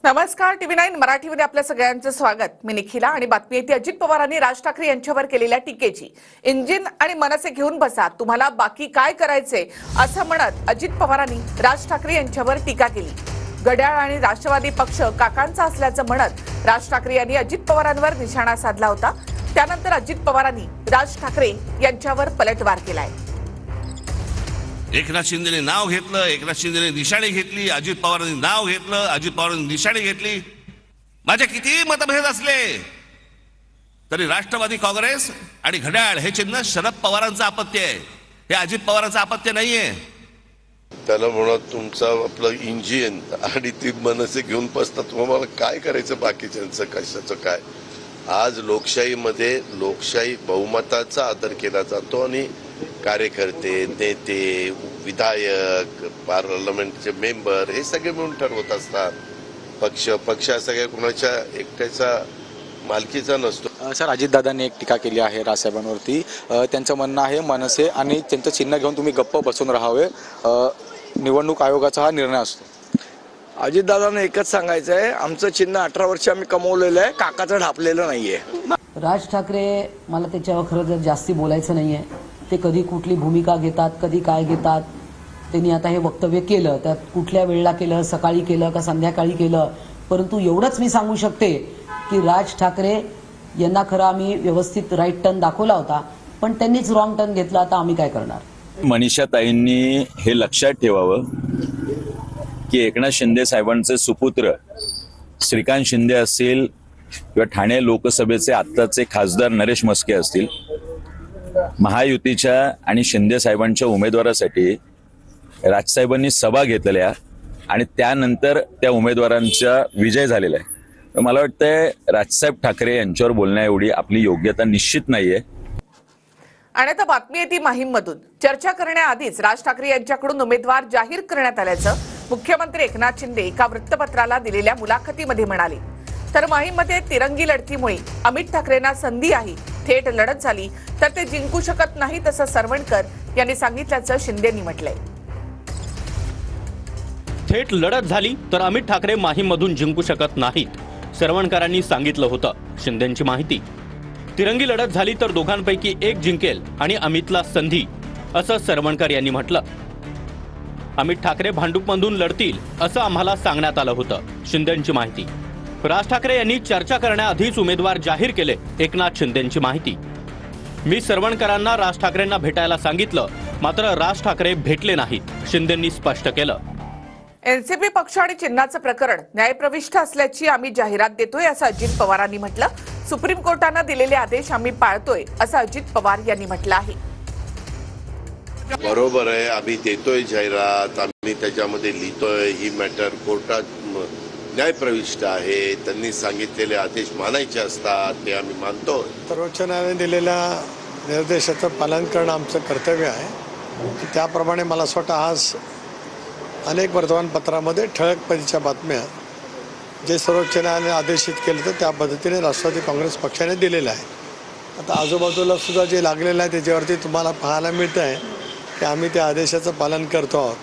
नमस्कार, TV9 मराठीमध्ये आपल्या सगळ्यांचं स्वागत. मी निखिला आणि बातमी येते अजित पवारांनी राज ठाकरे यांच्यावर केलेल्या टीकेची. इंजिन आणि मनसे घेऊन बसा, तुम्हाला बाकी काय करायचे असं म्हणत अजित पवारांनी राज ठाकरे यांच्यावर टीका केली. घड्याळ आणि राष्ट्रवादी पक्ष काकांचा असल्याचं म्हणत राज ठाकरे यांनी अजित पवारांवर निशाणा साधला होता. त्यानंतर अजित पवारांनी राज ठाकरे यांच्यावर पलटवार केलाय. एकनाथ शिंदेने नाव घेतलं, एकनाथ शिंदेने निशाणी घेतली, अजित पवारांनी नाव घेतलं, अजित पवारांनी निशाणी घेतली. माझे किती मतभेद असले तरी राष्ट्रवादी काँग्रेस आणि घड्याळ हे चिन्ह शरद पवारांचं अपत्य आहे, हे अजित पवारांचं अपत्य नाहीये. त्याला म्हणत तुमचं आपलं इंजिन आणि ती मनसे घेऊन बसतात, तुम्हाला काय करायचं बाकीच्यांचं कशाचं काय. आज लोकशाहीमध्ये लोकशाही बहुमताचा आदर केला जातो आणि कार्यकर्ते, नेते, विधायक, पार्लमेंटचे मेंबर हे सगळे मिळून ठरवत असतात. पक्ष सगळ्या कुणाच्या एकट्याचा मालकीचा नसतो. सर, अजितदादांनी एक टीका केली आहे राजसाहेबांवरती. त्यांचं म्हणणं आहे मनसे आणि त्यांचं चिन्ह घेऊन तुम्ही गप्प बसून राहावे, निवडणूक आयोगाचा हा निर्णय असतो. अजितदादांना एकच सांगायचं आहे, आमचं चिन्ह 18 वर्ष आम्ही कमवलेलं आहे, काकाचं ढापलेलं नाहीये. राज ठाकरे, मला त्याच्यावर खरं जर जास्ती बोलायचं नाहीये. ते कधी कुठली भूमिका घेतात, कधी काय घेतात. त्यांनी आता हे वक्तव्य केलं, त्यात कुठल्या वेळेला केलं, सकाळी केलं का संध्याकाळी केलं, परंतु एवढंच मी सांगू शकते की राज ठाकरे यांना खरं आम्ही व्यवस्थित राईट टर्न दाखवला होता, पण त्यांनीच रॉंग टर्न घेतला. आता आम्ही काय करणार. मनीषाताईंनी हे लक्षात ठेवावं की एकनाथ शिंदे साहेबांचे सुपुत्र श्रीकांत शिंदे असतील किंवा ठाणे लोकसभेचे आत्ताचे खासदार नरेश म्हस्के असतील, महायुतीच्या आणि शिंदे साहेबांच्या उमेदवारासाठी राजसाहेबांनी सभा घेतलेल्या आणि त्यानंतर त्या उमेदवारांचा विजय झालेला आहे. तर मला वाटतंय राजसाहेब ठाकरे यांच्यावर बोलण्या एवढी आपली योग्यता निश्चित नाहीये. आणि आता बातमी येते माहीममधून. चर्चा करण्याआधीच राज ठाकरे यांच्याकडून उमेदवार जाहीर करण्यात आल्याचं मुख्यमंत्री एकनाथ शिंदे एका वृत्तपत्राला दिलेल्या मुलाखतीमध्ये म्हणाले. तर माहीममध्ये तिरंगी लढतीमुळे अमित ठाकरेंना संधी आहे, थेट लढत झाली तर ते जिंकू शकत नाहीत असं सरवणकर यांनी सांगितल्याचं शिंदेंनी म्हटलंय. थेट लढत झाली तर अमित ठाकरे माहीममधून जिंकू शकत नाहीत, सरवणकरांनी सांगितलं होतं. शिंदेंची माहिती, तिरंगी लढत झाली तर दोघांपैकी एक जिंकेल आणि अमितला संधी, असं सरवणकर यांनी म्हटलं. अमित ठाकरे भांडूपमधून लढतील असं आम्हाला सांगण्यात आलं होतं. शिंदेंची माहिती, राज ठाकरे यांनी चर्चा करण्याआधीच उमेदवार जाहीर केले. एकनाथ शिंदेंची माहिती, मी सरवणकरांना राज ठाकरेंना भेटायला सांगितलं, मात्र राज ठाकरे भेटले नाहीत, शिंदेंनी स्पष्ट केलं. एनसीपी पक्ष आणि चिन्हाचं प्रकरण न्यायप्रविष्ट असल्याची आम्ही जाहिरात देतोय असं अजित पवारांनी म्हटलं. सुप्रीम कोर्टानं दिलेले आदेश आम्ही पाळतोय असं अजित पवार यांनी म्हटलं आहे. बरोबर आहे, आम्ही देतोय जाहिरात, आम्ही त्याच्यामध्ये लिहितोय ही मॅटर कोर्टात न्यायप्रविष्ट आहे. त्यांनी सांगितलेले आदेश मानायचे असतात, ते आम्ही मानतो. सर्वोच्च न्यायालयाने दिलेल्या निर्देशाचं पालन करणं आमचं कर्तव्य आहे. त्याप्रमाणे मला असं वाटतं आज अनेक वर्तमानपत्रामध्ये ठळकपणीच्या बातम्या जे सर्वोच्च न्यायालयाने आदेशित केलं तर त्या पद्धतीने राष्ट्रवादी काँग्रेस पक्षाने दिलेलं आहे. आता आजूबाजूला सुद्धा जे लागलेलं आहे त्याच्यावरती तुम्हाला पाहायला मिळतं आहे की आम्ही त्या आदेशाचं पालन करतो आहोत.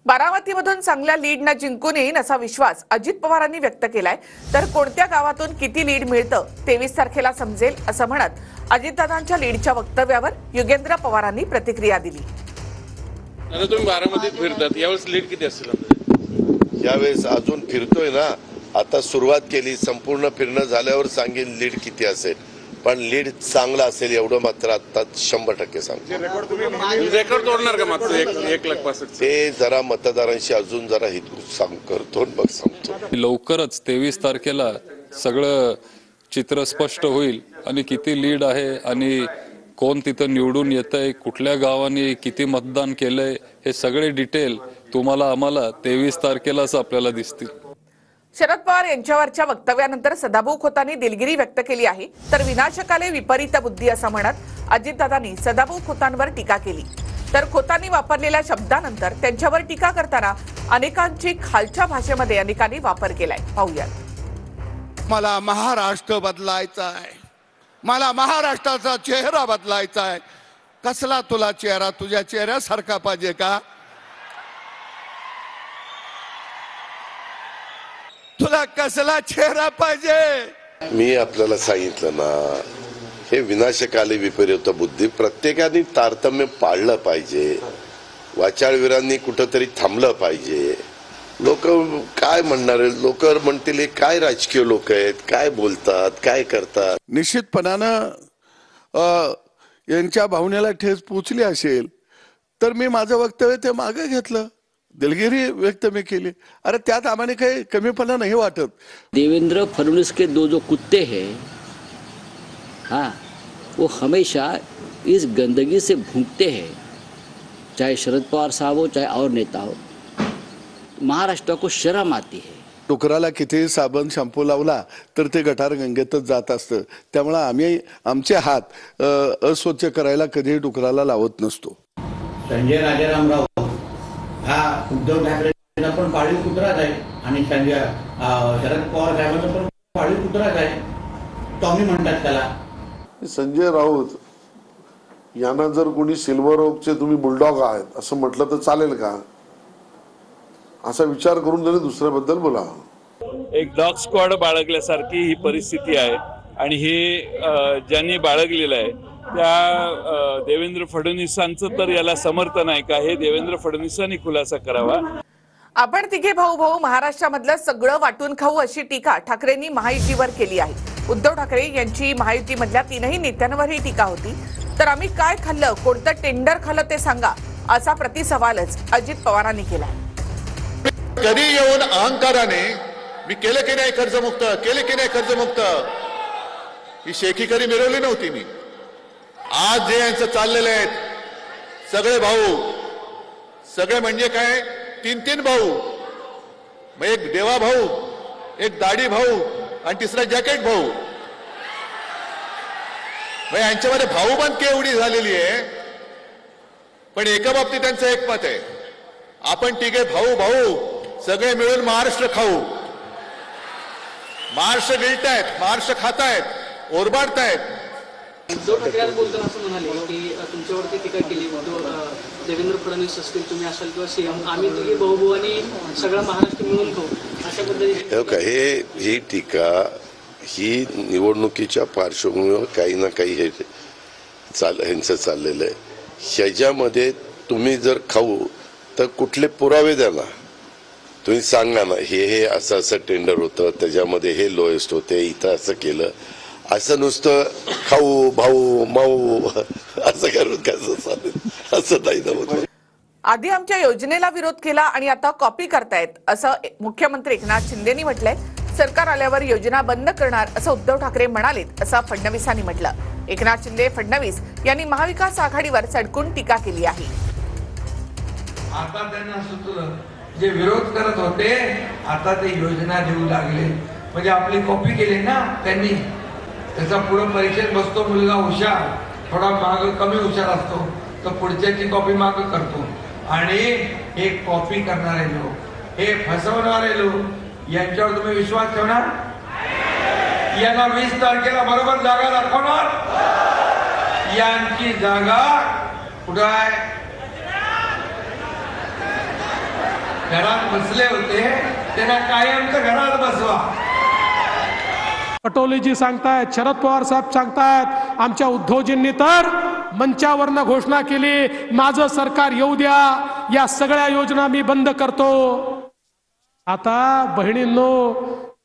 बारामतीमधून चांगल्या लीडनं जिंकून येईन असा विश्वास अजित पवारांनी व्यक्त केलाय. तर कोणत्या गावातून किती लीड मिळतं 23 तारखेला समजेल असं म्हणत अजितदादांच्या लीडच्या वक्तव्यावर युगेंद्र पवारांनी प्रतिक्रिया दिली. तुम्ही बारामतीत फिरतात, यावेळेस लीड किती असेल? यावेळेस अजून फिरतोय ना, आता सुरुवात केली, संपूर्ण फिरणं झाल्यावर सांगेन लीड किती असेल, पण लीड चांगला असेल एवढं मात्र आता 100% सांगतो. रेकॉर्ड तोडणार का मागचं 1,65,000? ते जरा मतदारांशी अजून जरा हितगुज करतो, मग सांगतो. लवकरच 23 तारखेला सगळं चित्र स्पष्ट होईल आणि किती लीड आहे आणि कोण तिथं निवडून येतंय, कुठल्या गावाने किती मतदान केलंय, हे सगळे डिटेल तुम्हाला आम्हाला 23 तारखेलाच आपल्याला दिसतील. शरद पवार यांच्यावरच्या वक्तव्यानंतर सदाभाऊ खोतांनी दिलगिरी व्यक्त केली आहे. तर विनाशकाले विपरीत बुद्धी असं म्हणत अजितदादांनी सदाभाऊ खोतांवर टीका केली. तर खोतांनी वापरलेल्या शब्दानंतर त्यांच्यावर टीका करताना अनेकांची खालच्या भाषेमध्ये अनेकांनी वापर केलाय. पाहूयात. मला महाराष्ट्र बदलायचा आहे, मला महाराष्ट्राचा चेहरा बदलायचा आहे. कसला तुला चेहरा? तुझ्या चेहऱ्यासारखा पाहिजे का? तुला कसला चेहरा पाहिजे? मी आपल्याला सांगितलं ना, हे विनाशकाली विपरीत बुद्धी, प्रत्येकाने तारतम्य पाळलं पाहिजे. वाचाळवीरांनी कुठंतरी थांबलं पाहिजे. लोक काय म्हणणार, लोक म्हणतील हे काय राजकीय लोक आहेत, काय बोलतात, काय करतात. निश्चितपणानं यांच्या भावनेला ठेच पोचली असेल तर मी माझं वक्तव्य ते मागे घेतलं, दिलगिरी व्यक्त मी केली. अरे त्यात आम्हाला काही कमीपणा नाही वाटत. देवेंद्र फडणवीस के दो जो कुत्ते हैं, हाँ, वो हमेशा इस गंदगी से भूखते हैं, चाहे शरद पवार साहब हो, चाहे और नेता हो. महाराष्ट्र को शर्म आती है. डुकराला किती साबण शॅम्पू लावला तर ते गटार गंगेतच जात असतं. त्यामुळे आम्ही आमचे हात अस्वच्छ करायला कधीही डुकराला लावत नसतो. संजय राजारामराव हा उद्धव ठाकरेंना पण पाळीव कुत्राच आहे आणि शरद पवार साहेबांना पण पाळीव कुत्राच आहे. टॉमी म्हणतात त्याला. संजय राऊत यांना जर कोणी सिल्वर ओकचे तुम्ही बुलडॉग आहात असं म्हटलं तर चालेल का? असा विचार करून त्यांनी दुसऱ्याबद्दल बोला. एक डॉग स्क्वॉड बाळगल्यासारखी ही परिस्थिती आहे आणि हे ज्यांनी बाळगलेलं आहे त्या देवेंद्र फडणवीसांचं तर याला समर्थन आहे का, हे देवेंद्र फडणवीसांनी खुलासा करावा. आपण तिघे भाऊ भाऊ महाराष्ट्रामधलं सगळं वाटून खाऊ अशी टीका ठाकरेंनी महायुतीवर केली आहे. उद्धव ठाकरे यांची महायुतीमधल्या तीनही नेत्यांवर ही टीका होती. तर आम्ही काय खाल्लं, कोणतं टेंडर खाल्लं ते सांगा, असा प्रतिसवालच अजित पवारांनी केला. कधी येऊन अहंकाराने मी केलं की नाही कर्जमुक्त, केले की नाही कर्जमुक्त, ही शेखी कधी मिळवली नव्हती मी. आज जे यांचं चाललेलं आहेत सगळे भाऊ, सगळे म्हणजे काय, तीन तीन भाऊ, मग एक देवा भाऊ, एक दाढी भाऊ आणि तिसरा जॅकेट भाऊ. मग यांच्यामध्ये भाऊबंद एवढी झालेली आहे. पण एका बाबतीत त्यांचं एक मत आहे, आपण तिघे भाऊ भाऊ सगळे मिळून महाराष्ट्र खाऊ. महाराष्ट्र गिळतायत, महाराष्ट्र खातायत, ओरबाडतायत. उद्धव ठाकरे आज बोलताना असं म्हणाले की तुमच्यावरती टीका केली, देवेंद्र फडणवीस असतील, तुम्ही असाल किंवा सीएम, आम्ही तिघे भाऊ भाऊ आणि सगळं महाराष्ट्र मिळून खाऊ, अशा पद्धतीने. ही टीका ही निवडणुकीच्या पार्श्वभूमीवर काही ना काही हे ह्यांचं चाललेलं आहे. ह्याच्यामध्ये तुम्ही जर खाऊ तर कुठले पुरावे द्या ना, तुम्ही सांगा ना, हे असं असं टेंडर होतं, त्याच्यामध्ये हे लोएस्ट होते, इथं असं केलं. असं नुसतं खाऊ भाऊ माऊ असं करून कसं चालेल, असं नाही ना. आधी आमच्या योजनेला विरोध केला आणि आता कॉपी करतायत असं मुख्यमंत्री एकनाथ शिंदेनी म्हटलंय. सरकार आल्यावर योजना बंद करणार असं उद्धव ठाकरे म्हणालेत, असं फडणवीसांनी म्हटलं. एकनाथ शिंदे फडणवीस यांनी महाविकास आघाडीवर सडकून टीका केली आहे. आता त्यांना सुचलं, जे विरोध करत होते आता ते योजना देऊ लागले, म्हणजे आपली कॉपी केली ना त्यांनी. त्याचा पुढे परीक्षेत बसतो मुलगा हुशार, थोडा माग कमी हुशार असतो, तर पुढच्याची कॉपी माग करतो. आणि हे कॉपी करणारे लोक, हे फसवणारे लोक, यांच्यावर तुम्ही विश्वास ठेवणार? यांना 20 तारखेला बरोबर जागा दाखवणार. यांची जागा कुठं आहे? घरात बसले होते, त्यांना कायमचं घरात बसवा. पटोलेजी सांगतायत, शरद पवार साहेब सांगतायत, आमच्या उद्धवजींनी तर मंचावरनं घोषणा केली, माझं सरकार येऊ द्या, या सगळ्या योजना मी बंद करतो. आता बहिणींनो,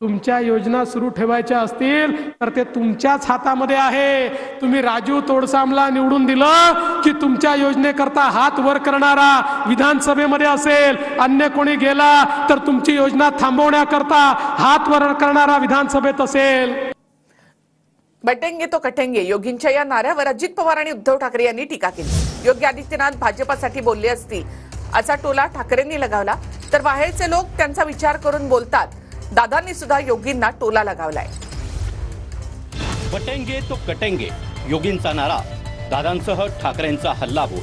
तुमच्या योजना सुरू ठेवायच्या असतील तर ते तुमच्याच हातामध्ये आहे. तुम्ही राजू तोडसामला निवडून दिलं की तुमच्या योजनेकरता हात वर करणारा विधानसभेमध्ये असेल, अन्य कोणी गेला तर तुमची योजना थांबवण्याकरता हात वर करणारा विधानसभेत असेल. बटेंगे तो कटेंगे योगींच्या या नाऱ्यावर अजित पवार आणि उद्धव ठाकरे यांनी टीका केली. योगी आदित्यनाथ भाजपासाठी बोलले असतील असा टोला ठाकरेंनी लगावला. तर बाहेरचे लोक त्यांचा विचार करून बोलतात, दादांनी सुद्धा योगींना टोला लगावलाय. बटेंगे तो कटेंगे योगींचा नारा, दादांसह ठाकरेंचा हल्लाबोल.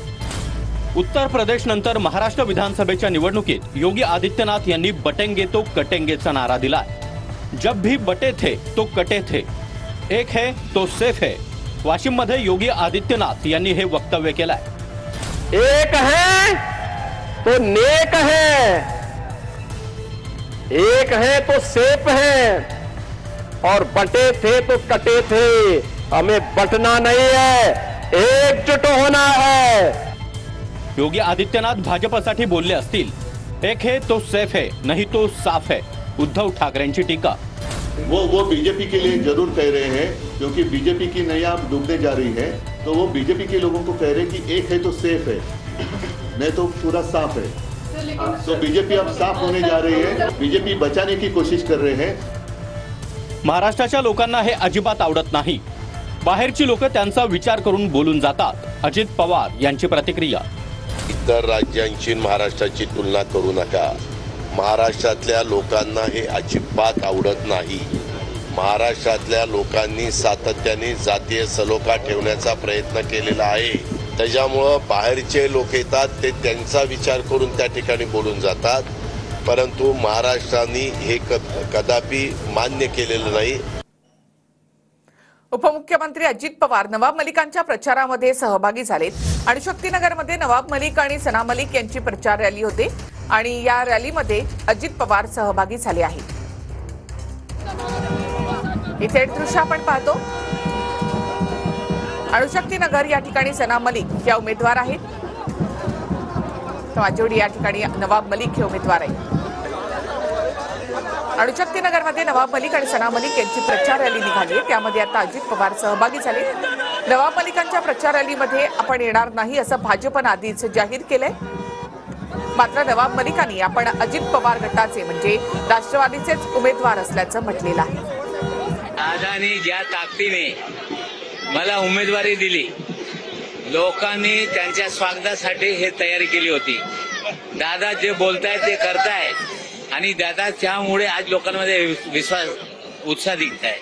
उत्तर प्रदेश नंतर महाराष्ट्र विधानसभेच्या निवडणुकीत योगी आदित्यनाथ यांनी बटेंगे तो कटेंगेचा नारा दिलाय. जब भी बटे थे तो कटे थे, एक है तो सेफ है. वाशिम मध्ये योगी आदित्यनाथ यांनी हे वक्तव्य केलंय. एक है तो नेक है, एक है तो सेफ है और बटे थे तो कटे थे, हमें बटना नहीं है, एकजुट होना है। योगी आदित्यनाथ भाजपसाठी बोलले असतील, एक है तो सेफ है नहीं तो साफ है, उद्धव ठाकरेंची टीका। वो बीजेपी के लिए जरूर कह रहे हैं, क्योंकि बीजेपी की नैया डूबने जा रही है, तो वो बीजेपी के लोगों को कह रहे हैं कि एक है तो सेफ है, नहीं तो पूरा साफ है। तो बीजेपी अब साफ होने जा रही है, बीजेपी बचाने की कोशिश कर रहे हैं। महाराष्ट्राच्या लोकांना हे अजिबात आवडत नाही। बाहेरची लोक त्यांचा विचार करून बोलून जातात। अजित पवार यांची प्रतिक्रिया। इतर राज्यांची महाराष्ट्राची तुलना करू नका। महाराष्ट्रातल्या लोकांना हे अजिबात आवडत नाही। महाराष्ट्रातल्या लोकांनी सातत्याने जातीय सलोखा ठेवण्याचा प्रयत्न केलेला आहे। त्याच्यामुळं बाहेरचे लोक येतात, ते त्यांचा विचार करून त्या ठिकाणी बोलून जातात, परंतु महाराष्ट्राने हे कदापि मान्य केलेलं नाही। उपमुख्यमंत्री अजित पवार नवाब मलिकांच्या प्रचारामध्ये सहभागी झालेत आणि शक्तीनगरमध्ये नवाब मलिक आणि सना मलिक यांची प्रचार रॅली होते आणि या रॅलीमध्ये अजित पवार सहभागी झाले आहेत। इथे दृश्य आपण पाहतो। अणुशक्तीनगर या ठिकाणी सना मलिक या उमेदवार आहेत, तर या ठिकाणी नवाब मलिक हे उमेदवार आहेत। अणुशक्तीनगरमध्ये नवाब मलिक आणि सना मलिक यांची प्रचार रॅली निघाली आहे, त्यामध्ये आता अजित पवार सहभागी झाले। नवाब मलिकांच्या प्रचार रॅलीमध्ये आपण येणार नाही असं भाजपनं आधीच जाहीर केलंय, मात्र नवाब मलिकांनी आपण अजित पवार गटाचे म्हणजे राष्ट्रवादीचेच उमेदवार असल्याचं म्हटलेलं आहे। दादानी ज्या ताकदीने मला उमेदवारी दिली, लोकांनी त्यांच्या स्वागतासाठी हे तयारी केली होती। दादा जे बोलतायत ते करतायत आणि दादा त्यामुळे आज लोकांमध्ये विश्वास उत्साह दिसताय।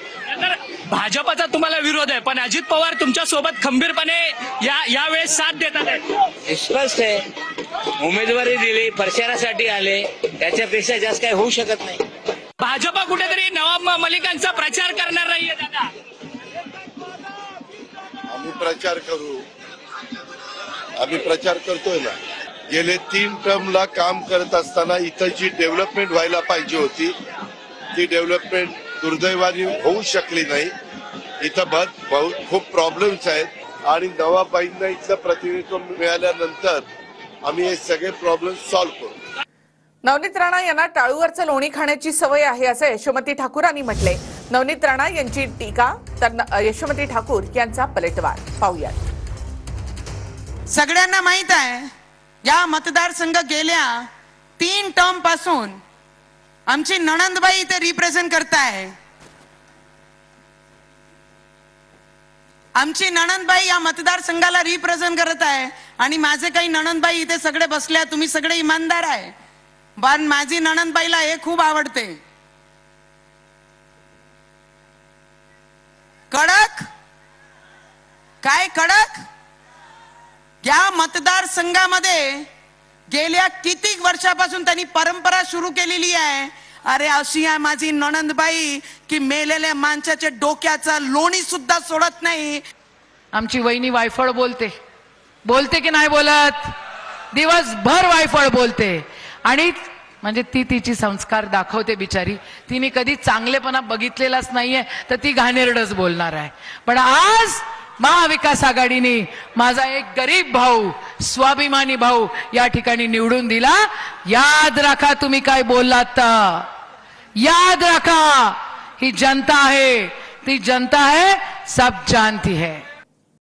भाजपचा तुम्हाला विरोध आहे, पण अजित पवार तुमच्या सोबत खंबीरपणे यावेळेस साथ देतात आहे। स्पष्ट आहे, उमेदवारी दिली, प्रचारासाठी आले, त्याच्यापेक्षा जास्त काही होऊ शकत नाही। भाजप कुठेतरी नवाब मलिकांचा प्रचार करणार नाहीये दादा। आम्ही प्रचार करू, आम्ही प्रचार करतोय ना। गेले 3 टर्मला काम करत असताना इथं जी डेव्हलपमेंट व्हायला पाहिजे होती, ती डेव्हलपमेंट दुर्दैवाने होऊ शकली नाही। इथं खूप प्रॉब्लेम्स आहेत आणि नवाबाईंना इथलं प्रतिनिधित्व मिळाल्यानंतर आम्ही हे सगळे प्रॉब्लेम सॉल्व्ह करू। नवनीत राणा यांना टाळूवरचं लोणी खाण्याची सवय आहे असं यशोमती ठाकूर यांनी म्हटले। नवनीत राणा यांची टीका तर यशोमती ठाकूर यांचा पलटवार पाहूयात। सगळ्यांना माहित आहे, या मतदारसंघ गेल्या 3 टर्म पासून आमची नणंदबाई इथे रिप्रेझेंट करताय। आमची नणंदबाई या मतदारसंघाला रिप्रेझेंट करत आहे आणि माझे काही नणंदबाई इथे सगळे बसले, तुम्ही सगळे इमानदार आहे, पण माझी नणंदबाईला हे खूप आवडते। कडक काय कडक? या मतदारसंघामध्ये गेल्या किती वर्षापासून त्यांनी परंपरा सुरू केलेली आहे। अरे अशी आहे माझी नणंदबाई की मेलेल्या माणसाच्या डोक्याचा लोणी सुद्धा सोडत नाही। आमची वहिनी वायफळ बोलते की नाही बोलत? दिवसभर वायफळ बोलते आणि म्हणजे ती तिची संस्कार दाखवते बिचारी। तिने कधी चांगलेपणा बघितलेलाच नाहीये, तर ती घाणेरडच बोलणार आहे। पण आज महाविकास आघाडीने माझा एक गरीब भाऊ, स्वाभिमानी भाऊ या ठिकाणी निवडून दिला। याद रखा तुम्ही काय बोललात, याद रखा, ही जनता है, ती जनता है, सब जानती है।